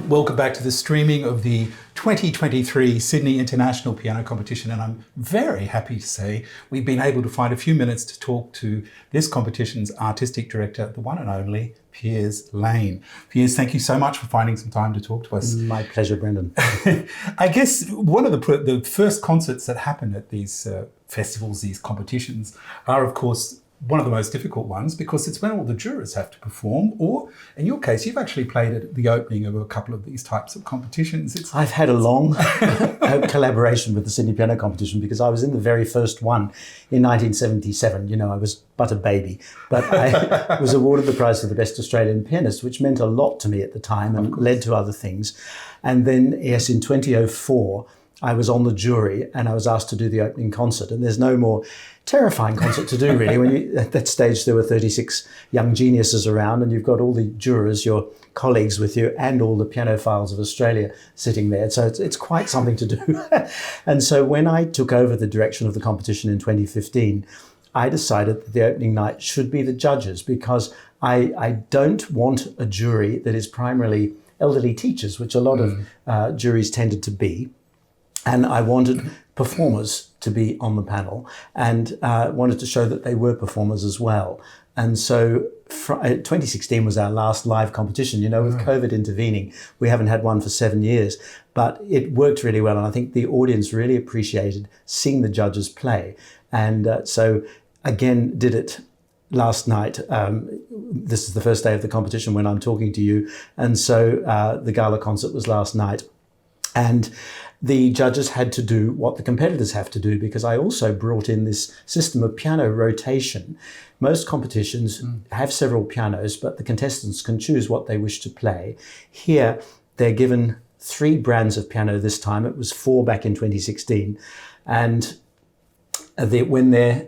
Welcome back to the streaming of the 2023 Sydney International Piano Competition, and I'm very happy to say we've been able to find a few minutes to talk to this competition's artistic director, the one and only Piers Lane. Piers, thank you so much for finding some time to talk to us. My pleasure, Brendan. I guess one of the first concerts that happen at these festivals, these competitions, are of course one of the most difficult ones, because it's when all the jurors have to perform, or in your case, you've actually played at the opening of a couple of these types of competitions. I've had a long collaboration with the Sydney Piano Competition, because I was in the very first one in 1977. You know, I was but a baby, but I was awarded the prize for the Best Australian Pianist, which meant a lot to me at the time and led to other things. And then, yes, in 2004, I was on the jury and I was asked to do the opening concert. And there's no more terrifying concert to do, really. When you, at that stage, there were 36 young geniuses around, and you've got all the jurors, your colleagues with you, and all the pianophiles of Australia sitting there. So it's quite something to do. And so when I took over the direction of the competition in 2015, I decided that the opening night should be the judges, because I don't want a jury that is primarily elderly teachers, which a lot of juries tended to be. And I wanted performers to be on the panel, and wanted to show that they were performers as well. And so 2016 was our last live competition. You know, with COVID intervening, we haven't had one for 7 years, but it worked really well. And I think the audience really appreciated seeing the judges play. And so again, did it last night. This is the first day of the competition when I'm talking to you. And so the gala concert was last night. And the judges had to do what the competitors have to do, because I also brought in this system of piano rotation. Most competitions have several pianos, but the contestants can choose what they wish to play. Here, they're given 3 brands of piano this time. It was 4 back in 2016. And when their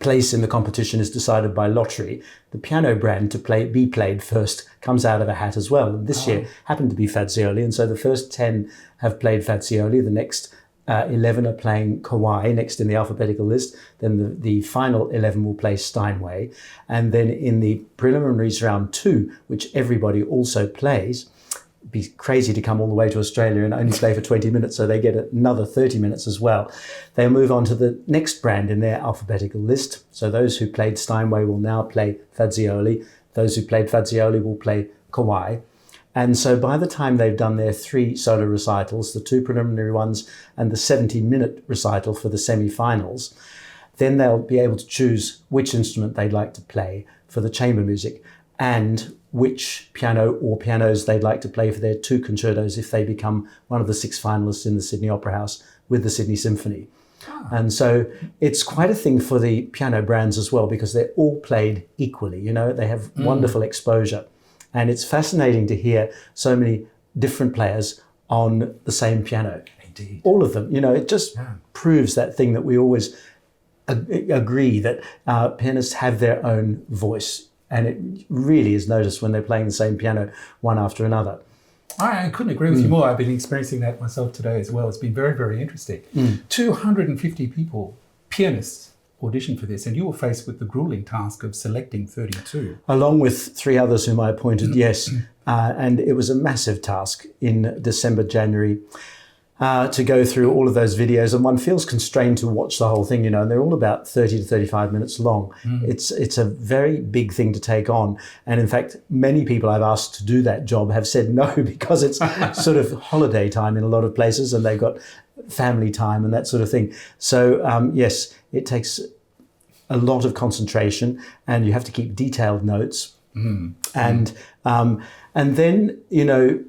place in the competition is decided by lottery, the piano brand to be played first comes out of a hat as well. And this year happened to be Fazioli, and so the first 10 have played Fazioli, the next 11 are playing Kawai next in the alphabetical list, then the final 11 will play Steinway, and then in the preliminaries round 2, which everybody also plays, be crazy to come all the way to Australia and only play for 20 minutes, so they get another 30 minutes as well. They'll move on to the next brand in their alphabetical list. So those who played Steinway will now play Fazioli. Those who played Fazioli will play Kawai. And so by the time they've done their 3 solo recitals, the 2 preliminary ones and the 70-minute recital for the semi-finals, then they'll be able to choose which instrument they'd like to play for the chamber music, and which piano or pianos they'd like to play for their 2 concertos if they become one of the 6 finalists in the Sydney Opera House with the Sydney Symphony. And so it's quite a thing for the piano brands as well, because they're all played equally. You know, they have wonderful exposure. And it's fascinating to hear so many different players on the same piano. Indeed. All of them. You know, it just proves that thing that we always agree, that pianists have their own voice. And it really is noticed when they're playing the same piano one after another. I couldn't agree with you more. I've been experiencing that myself today as well. It's been very, very interesting. 250 people, pianists, auditioned for this, and you were faced with the grueling task of selecting 32. Along with 3 others whom I appointed, yes. And it was a massive task in December, January, to go through all of those videos, and one feels constrained to watch the whole thing, you know, and they're all about 30 to 35 minutes long. It's a very big thing to take on. And in fact, many people I've asked to do that job have said no, because it's sort of holiday time in a lot of places, and they've got family time and that sort of thing. So yes, it takes a lot of concentration, and you have to keep detailed notes. And then, you know,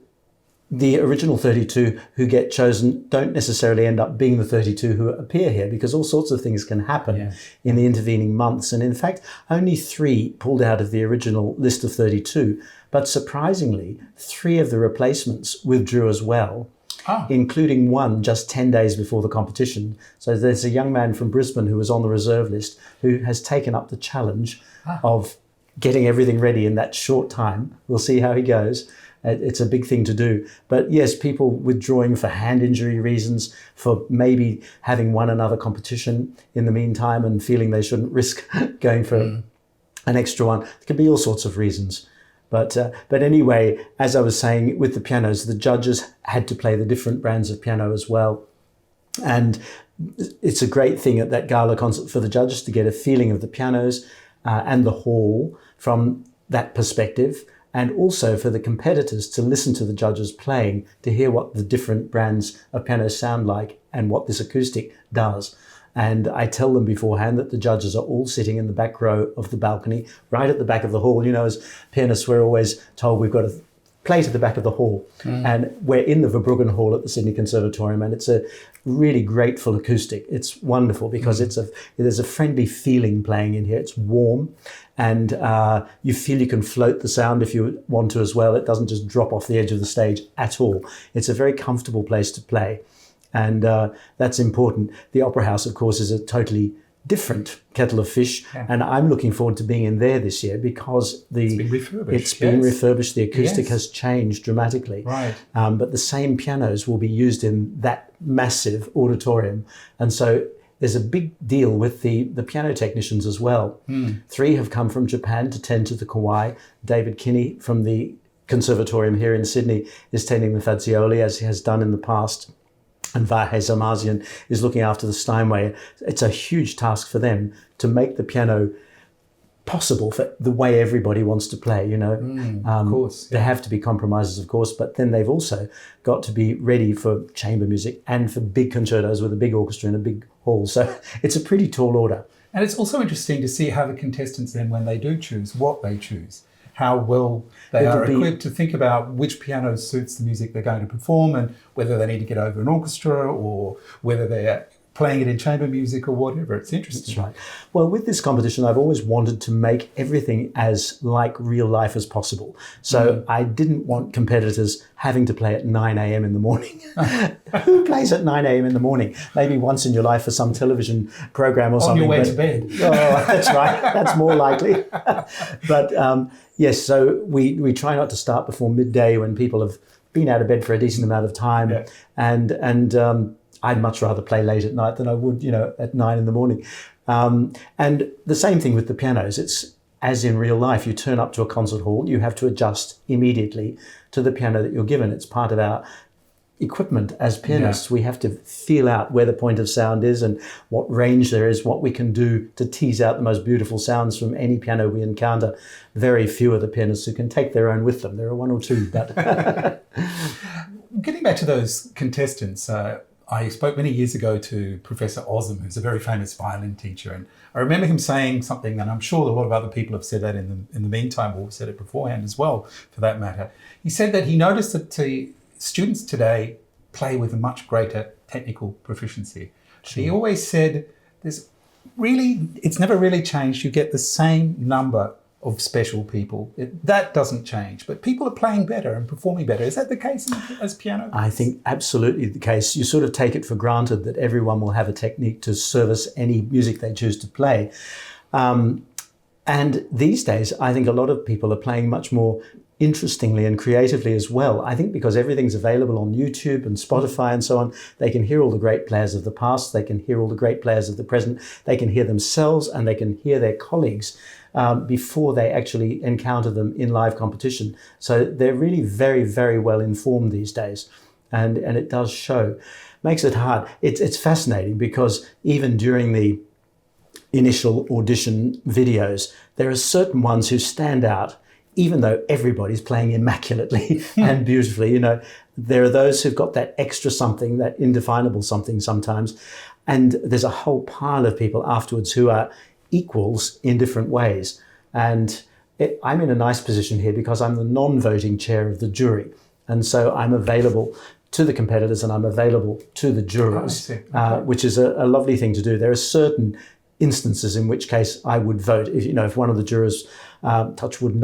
the original 32 who get chosen don't necessarily end up being the 32 who appear here, because all sorts of things can happen in the intervening months. And in fact, only 3 pulled out of the original list of 32, but surprisingly, 3 of the replacements withdrew as well, including one just 10 days before the competition. So there's a young man from Brisbane who was on the reserve list who has taken up the challenge of getting everything ready in that short time. We'll see how he goes. It's a big thing to do. But yes, people withdrawing for hand injury reasons, for maybe having won another competition in the meantime and feeling they shouldn't risk going for an extra one. There could be all sorts of reasons. But anyway, as I was saying, with the pianos, the judges had to play the different brands of piano as well. And it's a great thing at that gala concert for the judges to get a feeling of the pianos and the hall from that perspective, and also for the competitors to listen to the judges playing, to hear what the different brands of pianos sound like and what this acoustic does. And I tell them beforehand that the judges are all sitting in the back row of the balcony, right at the back of the hall. You know, as pianists, we're always told we've got to play to the back of the hall. And we're in the Verbruggen Hall at the Sydney Conservatorium, and it's a really grateful acoustic. It's wonderful because there's a friendly feeling playing in here. It's warm, and you feel you can float the sound if you want to as well. It doesn't just drop off the edge of the stage at all. It's a very comfortable place to play, and that's important. The Opera House, of course, is a totally different kettle of fish, and I'm looking forward to being in there this year because it's been refurbished. The acoustic has changed dramatically, right? But the same pianos will be used in that massive auditorium, and so there's a big deal with the piano technicians as well. 3 have come from Japan to tend to the Kawai. David Kinney from the Conservatorium here in Sydney is tending the Fazioli, as he has done in the past. And Vahe Zamazian is looking after the Steinway. It's a huge task for them to make the piano possible for the way everybody wants to play, you know. Of course. There have to be compromises, of course, but then they've also got to be ready for chamber music and for big concertos with a big orchestra in a big hall. So it's a pretty tall order. And it's also interesting to see how the contestants then, when they do choose, what they choose, how well they are equipped to think about which piano suits the music they're going to perform, and whether they need to get over an orchestra or whether they're playing it in chamber music or whatever. It's interesting. That's right. Well, with this competition, I've always wanted to make everything as like real life as possible. So I didn't want competitors having to play at 9 a.m. in the morning. Who plays at 9 a.m. in the morning? Maybe once in your life for some television program or something. On your way to bed. Oh, that's right. That's more likely. But yes, so we try not to start before midday when people have been out of bed for a decent amount of time. Yeah. And I'd much rather play late at night than I would, you know, at 9 in the morning. And the same thing with the pianos. It's as in real life. You turn up to a concert hall, you have to adjust immediately to the piano that you're given. It's part of our equipment as pianists. We have to feel out where the point of sound is and what range there is, what we can do to tease out the most beautiful sounds from any piano we encounter. Very few are the pianists who can take their own with them. There are 1 or 2, but... Getting back to those contestants, I spoke many years ago to Professor Osm, who's a very famous violin teacher, and I remember him saying something, and I'm sure a lot of other people have said that in the meantime, or said it beforehand as well, for that matter. He said that he noticed that students today play with a much greater technical proficiency. He always said, it's never really changed. You get the same number of special people. That doesn't change, but people are playing better and performing better. Is that the case as piano? I think absolutely the case. You sort of take it for granted that everyone will have a technique to service any music they choose to play. And these days, I think a lot of people are playing much more interestingly and creatively as well. I think because everything's available on YouTube and Spotify and so on, they can hear all the great players of the past, they can hear all the great players of the present, they can hear themselves and they can hear their colleagues before they actually encounter them in live competition. So they're really very, very well informed these days. And it does show. Makes it hard. It's fascinating because even during the initial audition videos, there are certain ones who stand out, even though everybody's playing immaculately and beautifully. You know, there are those who've got that extra something, that indefinable something sometimes. And there's a whole pile of people afterwards who are equals in different ways. And I'm in a nice position here because I'm the non-voting chair of the jury. And so I'm available to the competitors and I'm available to the jurors, which is a lovely thing to do. There are certain instances in which case I would vote. If one of the jurors, touch wood,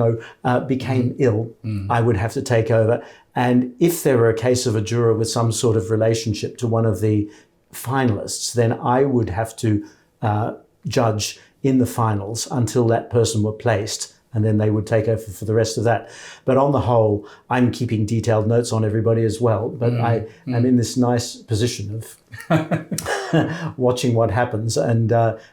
became ill, I would have to take over. And if there were a case of a juror with some sort of relationship to one of the finalists, then I would have to judge in the finals until that person were placed and then they would take over for the rest of that. But on the whole, I'm keeping detailed notes on everybody as well. But I am in this nice position of watching what happens, and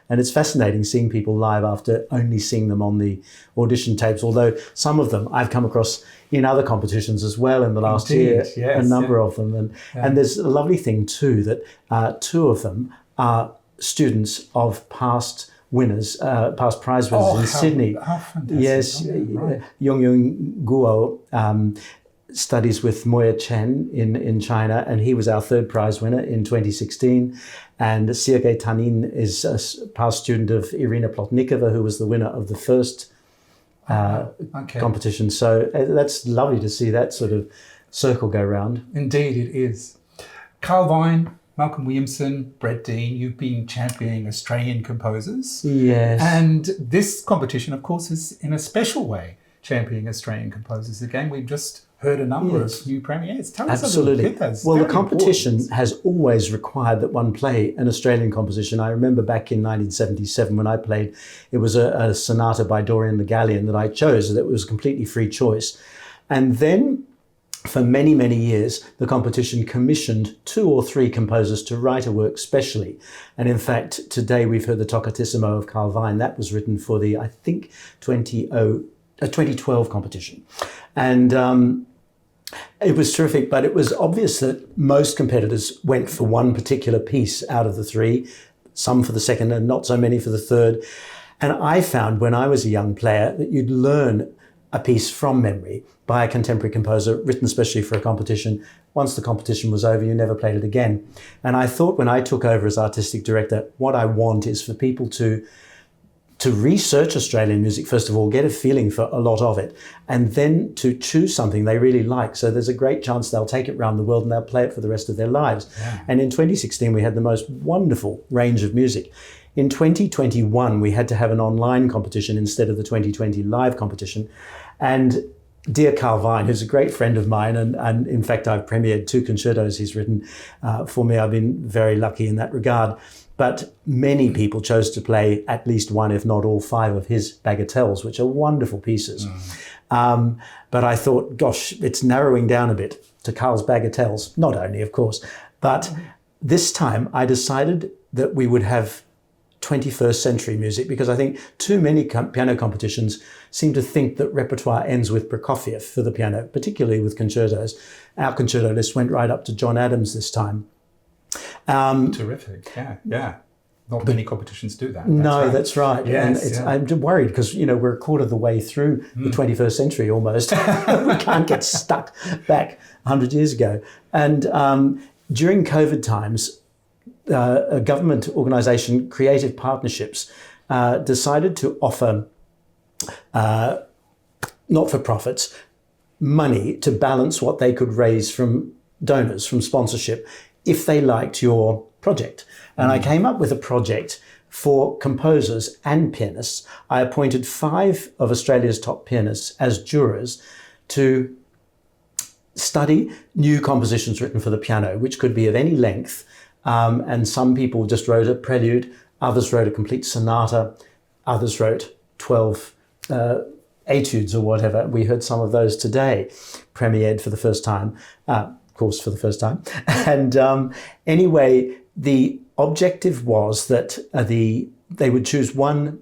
it's fascinating seeing people live after only seeing them on the audition tapes. Although some of them I've come across in other competitions as well in the last year, yes, a number of them, and there's a lovely thing too that two of them are students of past winners, past prize winners in Sydney. How fantastic. Yes, Right. Yong Guo studies with Moya Chen in China, and he was our third prize winner in 2016. And Sergei Tanin is a past student of Irina Plotnikova, who was the winner of the first competition. So that's lovely to see that sort of circle go round. Indeed, it is. Carl Vine, Malcolm Williamson, Brett Dean, you've been championing Australian composers. Yes. And this competition, of course, is in a special way championing Australian composers. Again, we've just heard a number of new premieres. Tell us a little bit. That's well, the very competition important. has always required that one play an Australian composition. I remember back in 1977 when I played, it was a sonata by Dorian Le Gallienne that I chose. That was a completely free choice. And then for many, many years, the competition commissioned 2 or 3 composers to write a work specially. And in fact, today we've heard the Toccatissimo of Carl Vine. That was written for the, I think, 2012 competition. And it was terrific, but it was obvious that most competitors went for one particular piece out of the 3, some for the second and not so many for the third. And I found when I was a young player that you'd learn a piece from memory by a contemporary composer written specially for a competition. Once the competition was over, you never played it again. And I thought when I took over as artistic director, what I want is for people to research Australian music, first of all, get a feeling for a lot of it, and then to choose something they really like. So there's a great chance they'll take it around the world and they'll play it for the rest of their lives. Yeah. And in 2016, we had the most wonderful range of music. In 2021, we had to have an online competition instead of the 2020 live competition. And dear Carl Vine, who's a great friend of mine, and in fact, I've premiered 2 concertos he's written for me. I've been very lucky in that regard. But many people chose to play at least one, if not all 5 of his bagatelles, which are wonderful pieces. But I thought, gosh, it's narrowing down a bit to Carl's bagatelles, not only, of course. But this time I decided that we would have 21st century music, because I think too many piano competitions seem to think that repertoire ends with Prokofiev for the piano, particularly with concertos. Our concerto list went right up to John Adams this time. Terrific, yeah. Not many competitions do that. That's right. Yes, and I'm worried because, we're a quarter of the way through the 21st century almost. We can't get stuck back 100 years ago. And during COVID times, a government organisation, Creative Partnerships, decided to offer not-for-profits money to balance what they could raise from donors, from sponsorship, if they liked your project. And I came up with a project for composers and pianists. I appointed 5 of Australia's top pianists as jurors to study new compositions written for the piano, which could be of any length. And some people just wrote a prelude, others wrote a complete sonata, others wrote 12 etudes or whatever. We heard some of those today, premiered for the first time. Course for the first time. And anyway, the objective was that they would choose one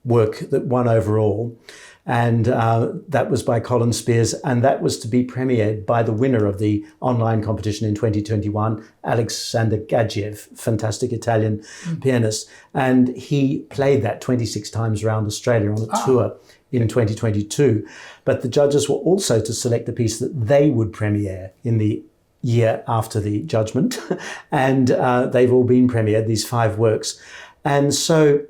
work that won overall, and that was by Colin Spears, and that was to be premiered by the winner of the online competition in 2021, Alexander Gadzhiev, fantastic Italian pianist, and he played that 26 times around Australia on a tour in 2022. But the judges were also to select a piece that they would premiere in the year after the judgment, and they've all been premiered, these 5 works. And so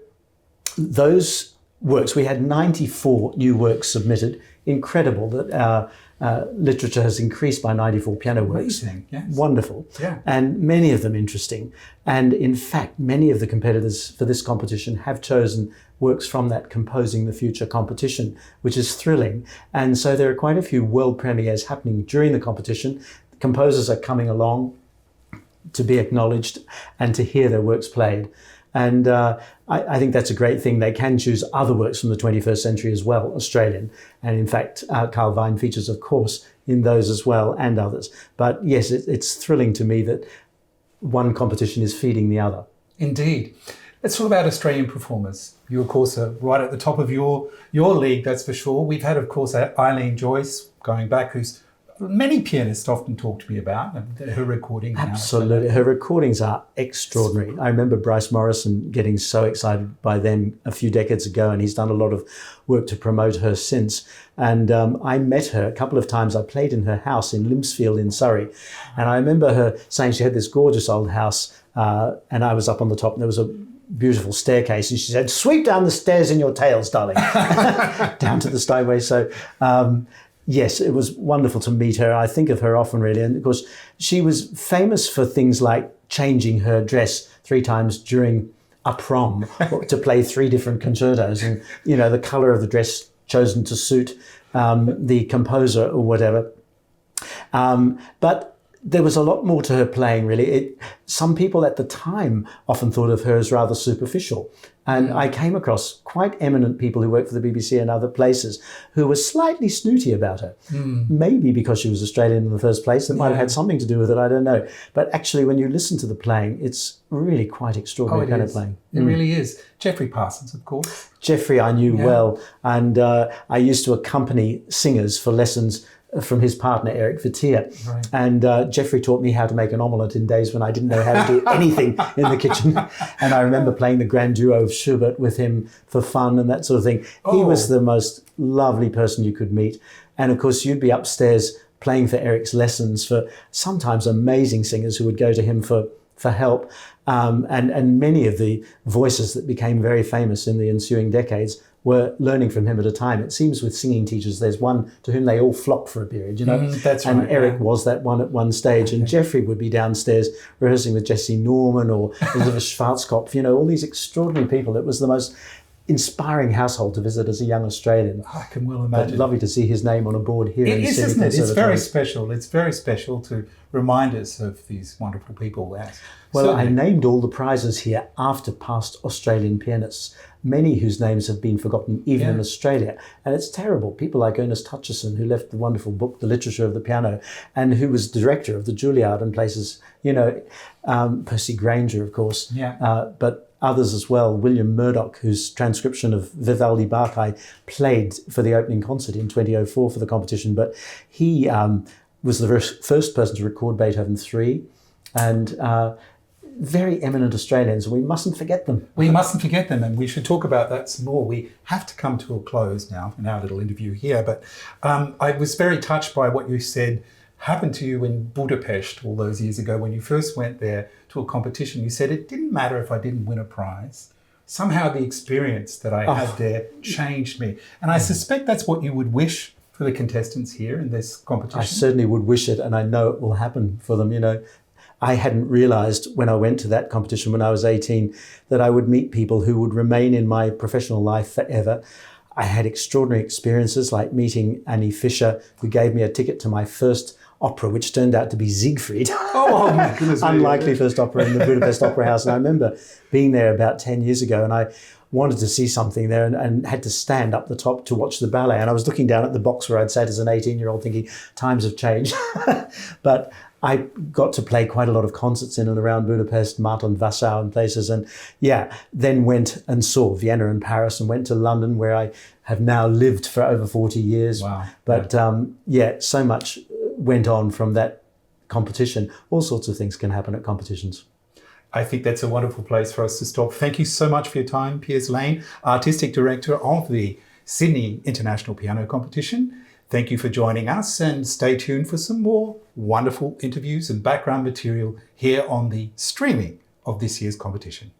those works, we had 94 new works submitted. Incredible that our literature has increased by 94 piano works. Amazing, yes. Wonderful. Yeah. And many of them interesting. And in fact, many of the competitors for this competition have chosen works from that Composing the Future competition, which is thrilling. And so there are quite a few world premieres happening during the competition. Composers are coming along to be acknowledged and to hear their works played. And I think that's a great thing. They can choose other works from the 21st century as well, Australian. And in fact, Carl Vine features, of course, in those as well, and others. But yes, it's thrilling to me that one competition is feeding the other. Indeed. Let's talk about Australian performers. You, of course, are right at the top of your league, that's for sure. We've had, of course, Eileen Joyce going back, who's many pianists often talk to me about, her recording. Absolutely. Her recordings are extraordinary. I remember Bryce Morrison getting so excited by them a few decades ago, and he's done a lot of work to promote her since. And I met her a couple of times. I played in her house in Limpsfield in Surrey. And I remember her saying she had this gorgeous old house, and I was up on the top, and there was a beautiful staircase, and she said, "Sweep down the stairs in your tails, darling," down to the steinway. So yes, it was wonderful to meet her. I think of her often, really. And of course, she was famous for things like changing her dress 3 times during a prom to play 3 different concertos, and the colour of the dress chosen to suit the composer or whatever. But there was a lot more to her playing, really. Some people at the time often thought of her as rather superficial. And I came across quite eminent people who worked for the BBC and other places who were slightly snooty about her. Maybe because she was Australian in the first place. It might have had something to do with it, I don't know. But actually, when you listen to the playing, it's really quite extraordinary kind of playing. It really is. Geoffrey Parsons, of course. Geoffrey I knew well. And I used to accompany singers for lessons from his partner, Eric Vittia. Right. And Geoffrey taught me how to make an omelette in days when I didn't know how to do anything in the kitchen. And I remember playing the grand duo of Schubert with him for fun and that sort of thing. He was the most lovely person you could meet. And of course, you'd be upstairs playing for Eric's lessons for sometimes amazing singers who would go to him for help. And many of the voices that became very famous in the ensuing decades were learning from him at a time. It seems with singing teachers, there's one to whom they all flock for a period, That's right. And Eric was that one at one stage. And Geoffrey would be downstairs rehearsing with Jesse Norman or Elizabeth Schwarzkopf, all these extraordinary people. It was the most inspiring household to visit as a young Australian. I can well imagine. But lovely to see his name on a board here. It is, isn't it? It's very special. It's very special to remind us of these wonderful people. Well, I named all the prizes here after past Australian pianists, many whose names have been forgotten even in Australia. And it's terrible. People like Ernest Hutchison, who left the wonderful book, The Literature of the Piano, and who was director of the Juilliard and places, Percy Granger, of course, but others as well. William Murdoch, whose transcription of Vivaldi Bach I played for the opening concert in 2004 for the competition, but he was the first person to record Beethoven 3, and very eminent Australians, and we mustn't forget them. We mustn't forget them, and we should talk about that some more. We have to come to a close now in our little interview here, but I was very touched by what you said happened to you in Budapest all those years ago when you first went there to a competition. You said it didn't matter if I didn't win a prize. Somehow the experience that I had there changed me. And I suspect that's what you would wish for the contestants here in this competition. I certainly would wish it, and I know it will happen for them. I hadn't realised when I went to that competition when I was 18 that I would meet people who would remain in my professional life forever. I had extraordinary experiences like meeting Annie Fisher, who gave me a ticket to my first opera, which turned out to be Siegfried. Oh, my goodness. Unlikely first opera in the Budapest Opera House. And I remember being there about 10 years ago, and I wanted to see something there and had to stand up the top to watch the ballet. And I was looking down at the box where I'd sat as an 18-year-old thinking, times have changed. But I got to play quite a lot of concerts in and around Budapest, Martin Wassau and places. And then went and saw Vienna and Paris and went to London, where I have now lived for over 40 years. Wow. But so much went on from that competition. All sorts of things can happen at competitions. I think that's a wonderful place for us to stop. Thank you so much for your time, Piers Lane, Artistic Director of the Sydney International Piano Competition. Thank you for joining us, and stay tuned for some more wonderful interviews and background material here on the streaming of this year's competition.